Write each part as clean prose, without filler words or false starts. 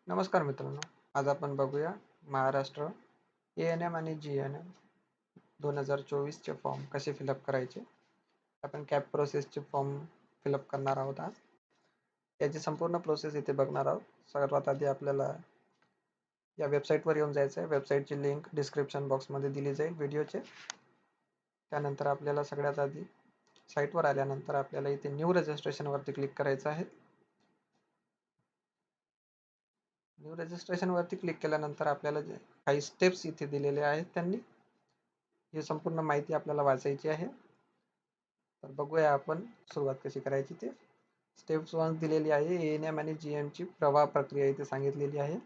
नमस्कार मित्रांनो, आज आपण बघूया महाराष्ट्र ANM आणि GNM 2024चे फॉर्म कसे फिलअप करायचे. आपण कॅप प्रोसेसचे फॉर्म फिलअप करणार आहोत. आज याची संपूर्ण प्रोसेस इथे बघणार आहोत. सर्वात आधी आपल्याला या वेबसाईटवर येऊन जायचं आहे. वेबसाईटची लिंक डिस्क्रिप्शन बॉक्समध्ये दिली जाईल व्हिडिओचे. त्यानंतर आपल्याला सगळ्यात आधी साईटवर आल्यानंतर आपल्याला इथे न्यू रजिस्ट्रेशनवरती क्लिक करायचं आहे. न्यू रजिस्ट्रेशनवरती क्लिक केल्यानंतर आपल्याला जे काही स्टेप्स इथे दिलेले आहेत त्यांनी ही संपूर्ण माहिती आपल्याला वाचायची आहे. तर बघूया आपण सुरुवात कशी करायची ते. स्टेप 1 दिलेली आहे. ANM आणि GM ची प्रवाह प्रक्रिया इथे सांगितलेली आहे.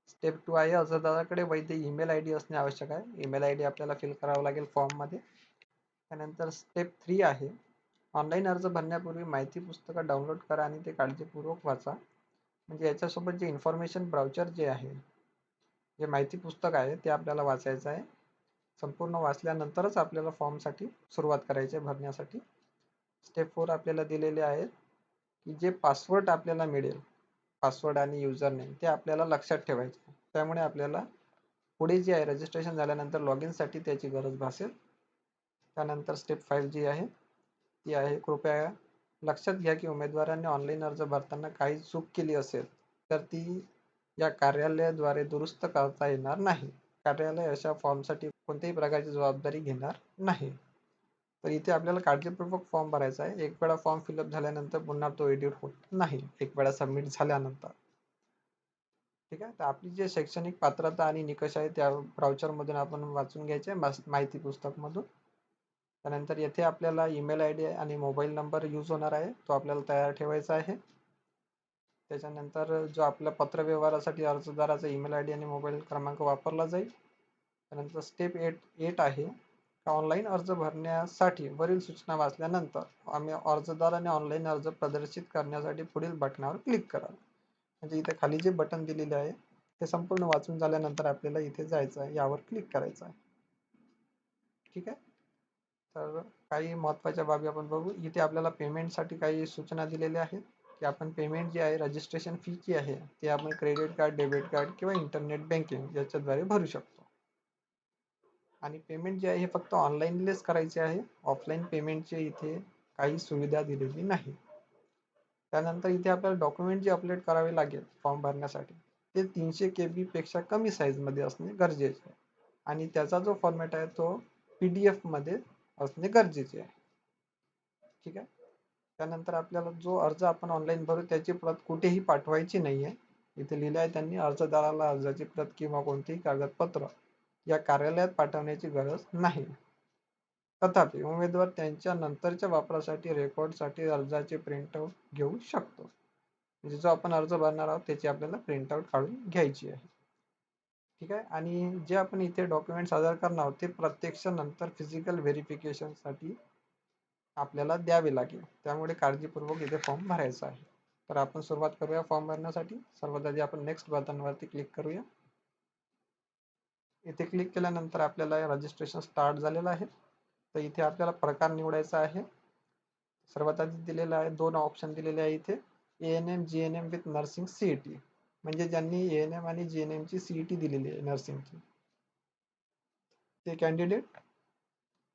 स्टेप 2 आहे अर्जदाराकडे वैध ईमेल ID असणे आवश्यक आहे. ईमेल ID आपल्याला फिल करावं लागेल फॉर्ममध्ये. त्यानंतर स्टेप 3 आहे. ऑनलाईन अर्ज भरण्यापूर्वी माहिती पुस्तकं डाउनलोड करा आणि ते काळजीपूर्वक वाचा. म्हणजे याच्यासोबत जे इन्फॉर्मेशन ब्राउचर जे आहे, जे माहिती पुस्तक आहे ते आपल्याला वाचायचं आहे. संपूर्ण वाचल्यानंतरच आपल्याला फॉर्मसाठी सुरुवात करायची आहे भरण्यासाठी. स्टेप 4 आपल्याला दिलेले आहेत की जे पासवर्ड आपल्याला मिळेल, पासवर्ड आणि युजर नेम ते आपल्याला लक्षात ठेवायचे. त्यामुळे आपल्याला पुढे जे आहे रजिस्ट्रेशन झाल्यानंतर लॉग इनसाठी त्याची गरज भासेल. त्यानंतर स्टेप 5 जी आहे ती आहे, कृपया लक्षात घ्या की उमेदवारांनी ऑनलाईन अर्ज भरताना काही चूक केली असेल तर ती या कार्यालयाद्वारे दुरुस्त करता येणार नाही. कार्यालय अशा फॉर्मसाठी कोणत्याही प्रकारची जबाबदारी घेणार नाही. तर इथे आपल्याला काळजीपूर्वक फॉर्म भरायचा आहे. एक वेळा फॉर्म फिलअप झाल्यानंतर पुन्हा तो एडिट होत नाही, एक वेळा सबमिट झाल्यानंतर. ठीक आहे. तर आपली जे शैक्षणिक पात्रता आणि निकष आहे त्या ब्राउचरमधून आपण वाचून घ्यायचे माहिती पुस्तकमधून. त्यानंतर येथे आपल्याला ईमेल ID आणि मोबाईल नंबर यूज होणार आहे, तो आपल्याला तयार ठेवायचा आहे. त्याच्यानंतर जो आपल्या पत्रव्यवहारासाठी अर्जदाराचा ईमेल ID आणि मोबाईल क्रमांक वापरला जाईल. त्यानंतर स्टेप 8 आहे, ऑनलाईन अर्ज भरण्यासाठी वरील सूचना वाचल्यानंतर आम्ही अर्जदाराने ऑनलाईन अर्ज प्रदर्शित करण्यासाठी पुढील बटनावर क्लिक कराल. म्हणजे इथे खाली जे बटन दिलेले आहे ते संपूर्ण वाचून झाल्यानंतर आपल्याला इथे जायचं आहे, यावर क्लिक करायचं आहे. ठीक आहे. तर काही महत्त्वाच्या बाबी आपण बघू. इथे आपल्याला पेमेंटसाठी काही सूचना दिलेल्या आहेत की आपण पेमेंट जी आहे रजिस्ट्रेशन फी जी आहे ते आपण क्रेडिट कार्ड, डेबिट कार्ड किंवा इंटरनेट बँकिंग याच्याद्वारे भरू शकतो. आणि पेमेंट जे आहे हे फक्त ऑनलाईनलेच करायचे आहे. ऑफलाईन पेमेंटचे इथे काही सुविधा दिलेली नाही. त्यानंतर इथे आपल्याला डॉक्युमेंट जे अपलोड करावे लागेल फॉर्म भरण्यासाठी ते 300 KB पेक्षा कमी साईजमध्ये असणे गरजेचे आहे. आणि त्याचा जो फॉर्मॅट आहे तो PDF मध्ये असणे गरजेचे आहे. ठीक आहे. त्यानंतर आपल्याला जो अर्ज आपण ऑनलाईन भरू त्याची प्रत कुठेही पाठवायची नाही आहे. इथे लिहिलं आहे त्यांनी, अर्जदाराला अर्जाची प्रत किंवा कोणतेही कागदपत्र या कार्यालयात पाठवण्याची गरज नाही. तथापि उमेदवार त्यांच्या नंतरच्या वापरासाठी रेकॉर्डसाठी अर्जाचे प्रिंटआउट घेऊ शकतो. म्हणजे जो आपण अर्ज भरणार आहोत त्याची आपल्याला प्रिंटआउट काढून घ्यायची आहे. ठीक आहे. आणि जे आपण इथे डॉक्युमेंट सादर करणार आहोत ते प्रत्यक्ष नंतर फिजिकल व्हेरिफिकेशनसाठी आपल्याला द्यावे लागेल. त्यामुळे काळजीपूर्वक इथे फॉर्म भरायचा आहे. तर आपण सुरुवात करूया फॉर्म भरण्यासाठी. सर्वात आधी आपण नेक्स्ट बटनवरती क्लिक करूया. इथे क्लिक केल्यानंतर आपल्याला रजिस्ट्रेशन स्टार्ट झालेलं आहे. तर इथे आपल्याला प्रकार निवडायचा आहे. सर्वात आधी दिलेला आहे, 2 ऑप्शन दिलेले आहे इथे, ANM GNM with nursing CET. म्हणजे ज्यांनी ANM आणि GNM ची CET दिलेली आहे नर्सिंगची ते कॅन्डिडेट.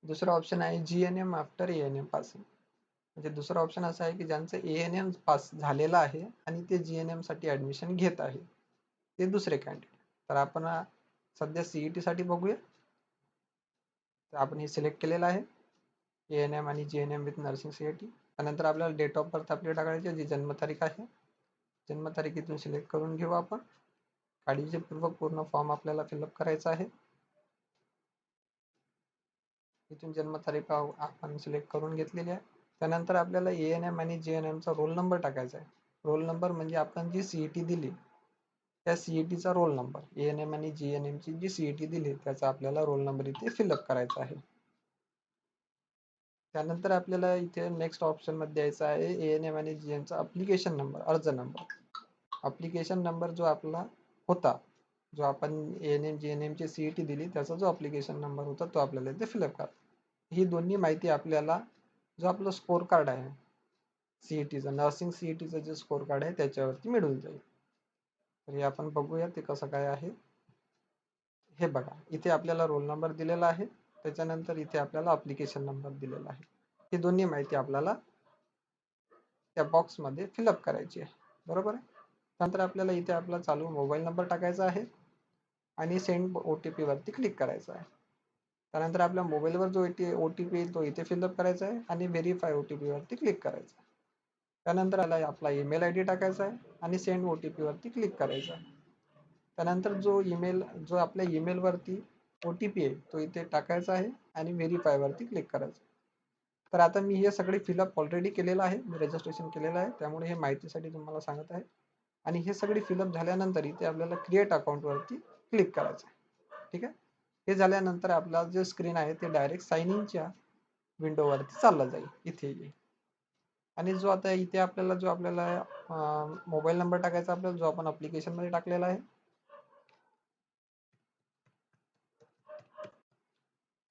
दुसरा ऑप्शन आहे GNM आफ्टर ANM पासिंग. म्हणजे दुसरा ऑप्शन असा आहे की ज्यांचं ANM पास झालेलं आहे आणि ते GNM साठी ऍडमिशन घेत आहे ते दुसरे कॅन्डिडेट. तर आपण सध्या CET साठी बघूया. तर आपण हे सिलेक्ट केलेलं आहे, ANM आणि GNM विथ नर्सिंग CET. त्यानंतर आपल्याला डेट ऑफ बर्थ आपली टाकायची, जी जन्मतारीख आहे. जन्मतारीख इथून सिलेक्ट करून घेऊ आपण. काळजीपूर्वक पूर्ण फॉर्म आपल्याला फिलअप करायचा आहे. इथून जन्मतारीख आपण सिलेक्ट करून घेतलेली आहे. त्यानंतर आपल्याला ANM आणि GNM चा रोल नंबर टाकायचा आहे. रोल नंबर म्हणजे आपण जी CET दिली त्या CET चा रोल नंबर. ANM आणि GNM ची जी CET दिली त्याचा आपल्याला रोल नंबर इथे फिलअप करायचा आहे. त्यानंतर आपल्याला इथे नेक्स्ट ऑप्शन मध्ये द्यायचा आहे ANM आणि GNM चा अप्लिकेशन नंबर, अर्ज नंबर. अप्लिकेशन नंबर जो आपला होता, जो आपण ANM GNM ची CET दिली त्याचा जो अप्लिकेशन नंबर होता तो आपल्याला इथे फिलअप करा. ही दोन्ही माहिती आपल्याला जो आपलं स्कोर कार्ड आहे CET चा, नर्सिंग CET चा जे स्कोर कार्ड आहे त्याच्यावरती मिळून जाईल. तर हे आपण बघूया ते कसं काय आहे. हे बघा, इथे आपल्याला रोल नंबर दिलेला आहे, त्याच्यानंतर इथे आपल्याला अप्लिकेशन नंबर दिलेला आहे. ही दोन्ही माहिती आपल्याला त्या बॉक्समध्ये फिलअप करायची आहे, बरोबर आहे. नंतर आपल्याला इथे आपला चालू मोबाईल नंबर टाकायचा आहे आणि सेंड OTP वरती क्लिक करायचं आहे. त्यानंतर आपल्या मोबाईलवर जो OTP येईल तो इथे फिलअप करायचा आहे आणि व्हेरीफाय OTP वरती क्लिक करायचं आहे. त्यानंतर आपला ईमेल ID टाकायचा आहे आणि सेंड OTP वरती क्लिक करायचं आहे. त्यानंतर जो आपल्या ईमेल वरती OTP आहे तो इथे टाकायचा आहे आणि व्हेरीफाय वरती क्लिक करायचं. तर आता मी हे सगळे फिलअप ऑलरेडी केलेलं आहे, मी रजिस्ट्रेशन केलेलं आहे, त्यामुळे हे माहितीसाठी तुम्हाला सांगत आहे. आणि हे सगळे फिलअप झाल्यानंतर इथे आपल्याला क्रिएट अकाउंट वरती क्लिक करायचं आहे. ठीक आहे. हे झाल्यानंतर आपला जे स्क्रीन आहे ते डायरेक्ट साइन इनच्या विंडोवरती चाललं जाईल, इथे येईल. आणि जो आता इथे आपल्याला मोबाईल नंबर टाकायचा आपल्याला, जो आपण अप्लिकेशन मध्ये टाकलेला आहे,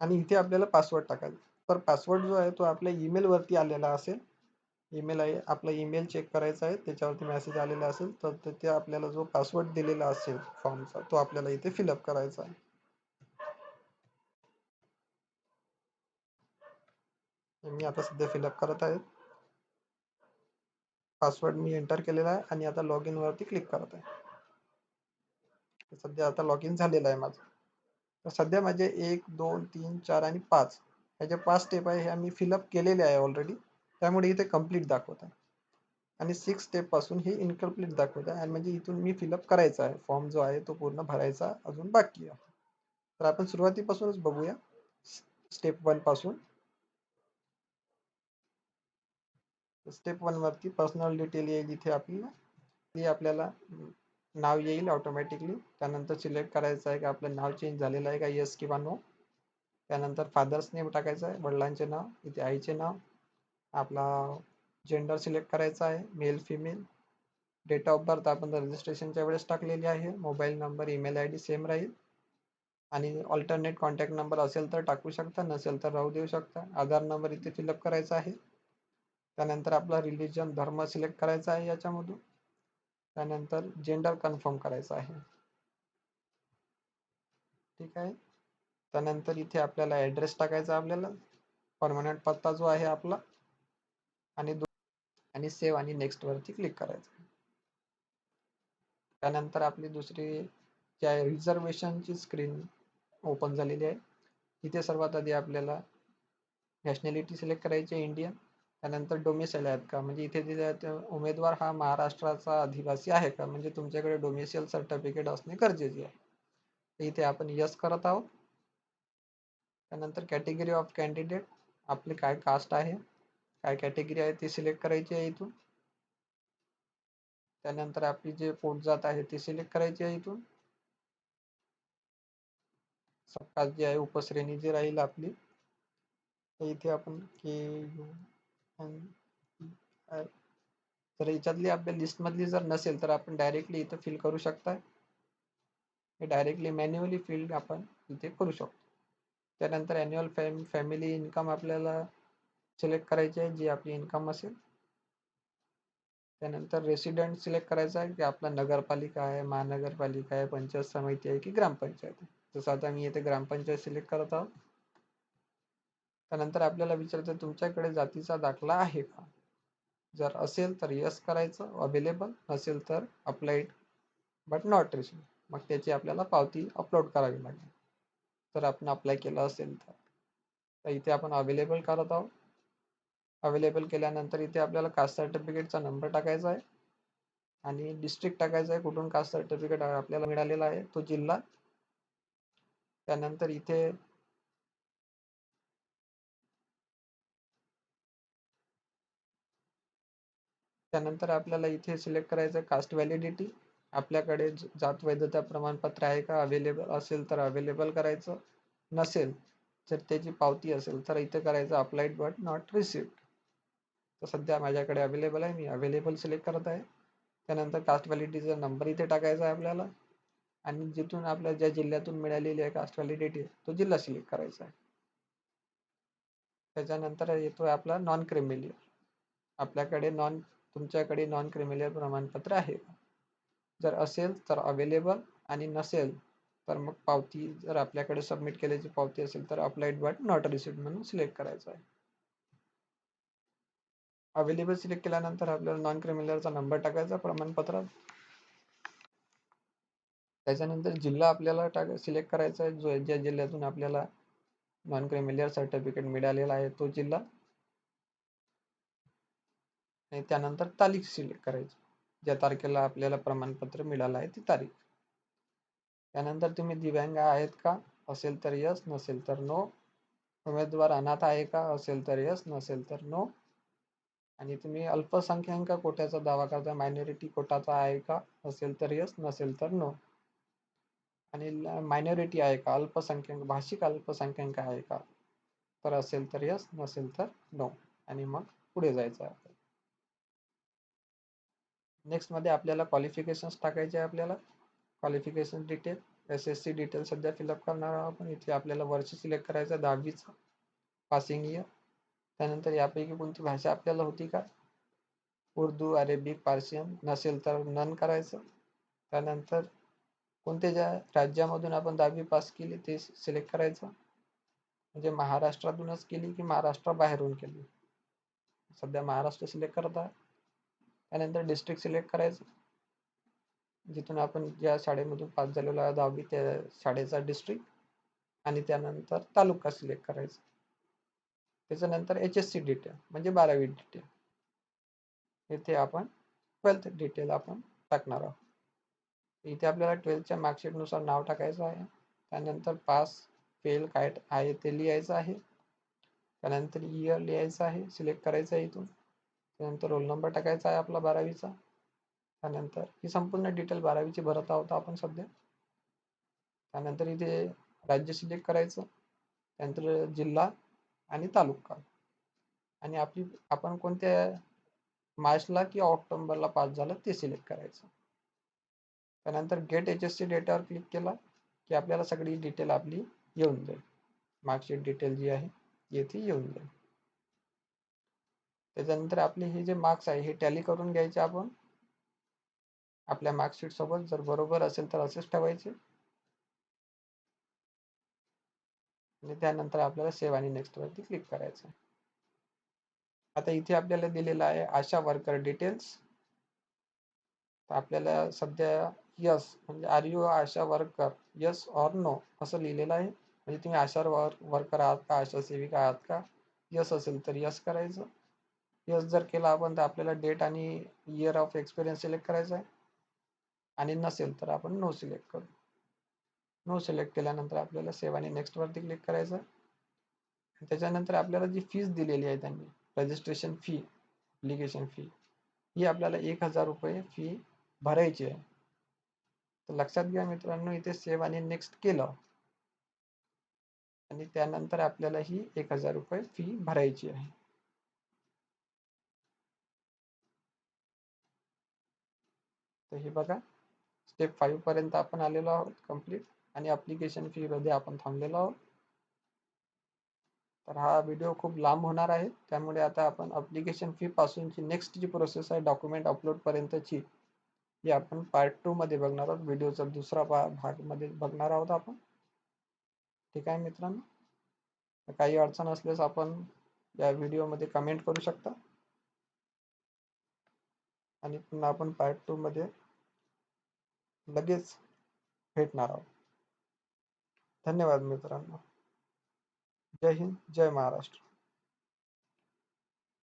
आणि इथे आपल्याला पासवर्ड टाकायचा. तर पासवर्ड जो आहे तो आपल्या ईमेल वरती आलेला असेल. ईमेल आहे, आपला ईमेल चेक करायचा आहे, त्याच्यावरती मेसेज आलेला असेल, तर तिथे आपल्याला जो पासवर्ड दिलेला असेल फॉर्मचा तो आपल्याला इथे फिलअप करायचा आहे. मी आता सध्या फिलअप करत आहे. पासवर्ड मी एंटर केलेला आहे आणि आता लॉग इन वरती क्लिक करत आहे. सध्या आता लॉग इन झालेलं आहे माझं. तर सध्या माझे 1 2 3 4 आणि 5 ह्याचे 5 स्टेप आहे, ह्या मी फिलअप केलेले आहे ऑलरेडी, त्यामुळे इथे कम्प्लीट दाखवत आहे. आणि 6 स्टेप पासून हे इनकम्प्लीट दाखवत आहे, आणि म्हणजे इथून मी फिलअप करायचा आहे, फॉर्म जो आहे तो पूर्ण भरायचा अजून बाकी आहे. तर आपण सुरुवातीपासूनच बघूया, स्टेप 1 पासून. स्टेप 1 वरती पर्सनल डिटेल येईल, इथे आपल्याला नाव येईल ऑटोमॅटिकली. त्यानंतर सिलेक्ट करायचं आहे की आपलं नाव चेंज झालेलं आहे का, येस किंवा नो. त्यानंतर फादर्स नेम टाकायचं आहे, वडिलांचे नाव, इथे आईचे नाव. आपला जेंडर सिलेक्ट करायचा आहे, male female. Date of birth आपण रजिस्ट्रेशनच्या वेळेस टाकलेली आहे. Mobile number, email ID same राहील. आणि ऑल्टरनेट कॉन्टॅक्ट नंबर असेल तर टाकू शकता, नसेल तर राहू देऊ शकता. आधार नंबर इथे फिलअप करायचा आहे. त्यानंतर आपला रिलीजन, धर्म सिलेक्ट करायचा आहे याच्यामधून. त्यानंतर जेंडर कन्फर्म करायचा आहे. ठीक आहे. त्यानंतर इथे आपल्याला ॲड्रेस टाकायचा, आपल्याला परमनंट पत्ता जो आहे आपला. आणि सेव्ह आणि नेक्स्ट वरती क्लिक करायचं. त्यानंतर आपली दुसरी जी आहे रिझर्वेशनची स्क्रीन ओपन झालेली आहे. इथे सर्वात आधी आपल्याला नॅशनॅलिटी सिलेक्ट करायची आहे, इंडियन. त्यानंतर डोमिसाईल आहेत का, म्हणजे इथे दिले उमेदवार हा महाराष्ट्राचा अधिवासी आहे का, म्हणजे तुमच्याकडे डोमिसाईल सर्टिफिकेट असणे गरजेचे आहे. इथे आपण यस करत आहोत. त्यानंतर कॅटेगरी ऑफ कॅन्डिडेट, आपली काय कास्ट आहे, काय कॅटेगरी आहे ती सिलेक्ट करायची आहे इथून. त्यानंतर आपली जे पोटजात आहे ती सिलेक्ट करायची आहे इथून. सबकास्ट जी आहे, उपश्रेणी जी राहील आपली, तर इथे आपण तर याच्यातली आपल्या लिस्टमधली जर नसेल तर आपण डायरेक्टली इथं फिल करू शकता. हे डायरेक्टली मॅन्युअली फिल आपण इथे करू शकतो. त्यानंतर ॲन्युअल फॅमिली इन्कम आपल्याला सिलेक्ट करायची आहे, जी आपली इन्कम असेल. त्यानंतर रेसिडेंट सिलेक्ट करायचा आहे, की आपला नगरपालिका आहे, महानगरपालिका आहे, पंचायत समिती आहे की ग्रामपंचायत आहे. जसं आता मी इथे ग्रामपंचायत सिलेक्ट करत आहोत. त्यानंतर आपल्याला विचारायचं तुमच्याकडे जातीचा दाखला आहे का. जर असेल तर यस करायचं, अवेलेबल. नसेल तर अप्लाइड बट नॉट रिसिव्ह, मग त्याची आपल्याला पावती अपलोड करावी लागेल जर आपण अप्लाय केलं असेल तर इथे आपण अवेलेबल करत आहोत. अवेलेबल केल्यानंतर इथे आपल्याला कास्ट सर्टिफिकेटचा नंबर टाकायचा आहे आणि डिस्ट्रिक्ट टाकायचा आहे, कुठून कास्ट सर्टिफिकेट आपल्याला मिळालेला आहे तो जिल्हा. त्यानंतर आपल्याला इथे सिलेक्ट करायचं कास्ट व्हॅलिडिटी. आपल्याकडे जात वैधता प्रमाणपत्र आहे का, अवेलेबल असेल तर अवेलेबल करायचं. नसेल जर त्याची पावती असेल तर इथे करायचं अप्लाइड बट नॉट रिसिव्ड. तर सध्या माझ्याकडे अवेलेबल आहे, मी अवेलेबल सिलेक्ट करत आहे. त्यानंतर कास्ट व्हॅलिडिटीचा नंबर इथे टाकायचा आहे आपल्याला, आणि जिथून आपल्याला ज्या जिल्ह्यातून मिळालेली आहे कास्ट व्हॅलिडिटी तो जिल्हा सिलेक्ट करायचा आहे. त्याच्यानंतर येतोय आपला नॉन क्रिमिलियर. तुमच्याकडे नॉन क्रिमिलियर प्रमाणपत्र आहे का. जर असेल तर अवेलेबल आणि नसेल तर मग पावती, जर आपल्याकडे सबमिट केल्याची पावती असेल तर अप्लाइड बट नॉट रिसिव्ड म्हणून सिलेक्ट करायचं आहे. अवेलेबल सिलेक्ट केल्यानंतर आपल्याला नॉन क्रिमिनलचा नंबर टाकायचा प्रमाणपत्रात. त्याच्यानंतर जिल्हा आपल्याला सिलेक्ट करायचा आहे, जो ज्या जिल्ह्यातून आपल्याला नॉन क्रिमिलियर सर्टिफिकेट मिळालेला आहे तो जिल्हा. आणि त्यानंतर तारीख सिलेक्ट करायची, ज्या तारखेला आपल्याला प्रमाणपत्र मिळालं आहे ती तारीख. त्यानंतर तुम्ही दिव्यांग आहेत का, असेल तर यस, नसेल तर नो. उमेदवार अनाथ आहे का, असेल तर यस, नसेल तर नो. आणि तुम्ही अल्पसंख्याक कोट्याचा दावा करता, मायनॉरिटी कोटाचा आहे का, असेल तर यस, नसेल तर नो. आणि मायनॉरिटी आहे का, अल्पसंख्याक भाषिक अल्पसंख्याक आहे का, तर असेल तर यस, नसेल तर नो. आणि मग पुढे जायचं आहे. नेक्स्ट मध्ये आपल्याला क्वालिफिकेशन्स टाकायचे आहे. आपल्याला क्वालिफिकेशन डिटेल, SSC डिटेल सध्या फिलअप करणार आहोत आपण. इथे आपल्याला वर्ष सिलेक्ट करायचं 10वीचं पासिंग इयर. त्यानंतर यापैकी कोणती भाषा आपल्याला होती का, उर्दू, अरेबिक, पार्शियन, नसेल तर नन करायचं. त्यानंतर कोणत्या ज्या राज्यामधून आपण 10वी पास केली ते सिलेक्ट करायचं, म्हणजे महाराष्ट्रातूनच केली की महाराष्ट्राबाहेरून केली. सध्या महाराष्ट्र सिलेक्ट करत आहे. त्यानंतर डिस्ट्रिक्ट सिलेक्ट करायचं, जिथून आपण ज्या शाळेमधून पास झालेलो आहे 10वी त्या शाळेचा डिस्ट्रिक्ट. आणि त्यानंतर तालुका सिलेक्ट करायचा. त्याच्यानंतर HSC डिटेल म्हणजे 12वी डिटेल. इथे आपण 12th डिटेल आपण टाकणार आहोत. इथे आपल्याला 12th मार्कशीट नुसार नाव टाकायचं आहे. त्यानंतर पास फेल काय आहे ते लिहायचं आहे. त्यानंतर इयर लिहायचं आहे, सिलेक्ट करायचं आहे इथून. त्यानंतर रोल नंबर टाकायचा आहे आपला 12वीचा. त्यानंतर ही संपूर्ण डिटेल 12वीची भरत आहोत आपण सध्या. त्यानंतर इथे राज्य सिलेक्ट करायचं, त्यानंतर जिल्हा आणि तालुका. आणि आपण कोणत्या मार्चला की ऑक्टोबरला पास झालं ते सिलेक्ट करायचं. त्यानंतर गेट HSC डेटावर क्लिक केला की आपल्याला सगळी डिटेल आपली येऊन जाईल. मार्कशीट डिटेल जी आहे येथे येऊन जाईल. त्याच्यानंतर आपले हे जे मार्क्स आहे हे टॅली करून घ्यायचे आपण आपल्या मार्कशीट सोबत. जर बरोबर असेल तर असेच ठेवायचे. आणि त्यानंतर आपल्याला सेव्ह आणि नेक्स्ट वरती क्लिक करायचं. आता इथे आपल्याला दिलेलं आहे आशा वर्कर डिटेल्स. तर आपल्याला सध्या यस म्हणजे are you ASHA worker, yes or no असं लिहिलेलं आहे. म्हणजे तुम्ही आशा वर्कर आहात का, आशा सेविका आहात का. यस असेल तर यस करायचं. यस जर केला आपण तर आपल्याला डेट आणि इयर ऑफ एक्सपिरियन्स सिलेक्ट करायचा आहे. आणि नसेल तर आपण नो सिलेक्ट करू. नो सिलेक्ट केल्यानंतर आपल्याला सेव्ह आणि नेक्स्ट वरती क्लिक करायचं. त्याच्यानंतर आपल्याला जी फीस दिलेली आहे त्यांनी, रजिस्ट्रेशन फी, ॲप्लिकेशन फी, ही आपल्याला 1000 रुपये फी भरायची आहे. तर लक्षात घ्या मित्रांनो, इथे सेव्ह आणि नेक्स्ट केलं आणि त्यानंतर आपल्याला ही 1000 रुपये फी भरायची आहे. तर हे बघा, स्टेप 5 पर्यंत आपण आलेलो आहोत कंप्लीट. आणि ॲप्लिकेशन फी मध्ये आपण थांबलेलो आहोत. तर हा व्हिडिओ खूप लांब होणार आहे, त्यामुळे आता आपण ॲप्लिकेशन फी पासूनची नेक्स्ट जी प्रोसेस आहे डॉक्युमेंट अपलोड पर्यंतची, ही आपण पार्ट 2 मध्ये बघणार आहोत. व्हिडिओचा दुसरा भाग मध्ये बघणार आहोत आपण. ठीक आहे मित्रांनो, काही अडचण असल्यास आपण या व्हिडिओमध्ये कमेंट करू शकता आणि पुन्हा आपण पार्ट 2 मध्ये लगेच भेटणार आहोत. धन्यवाद मित्रांनो. जय हिंद, जय महाराष्ट्र.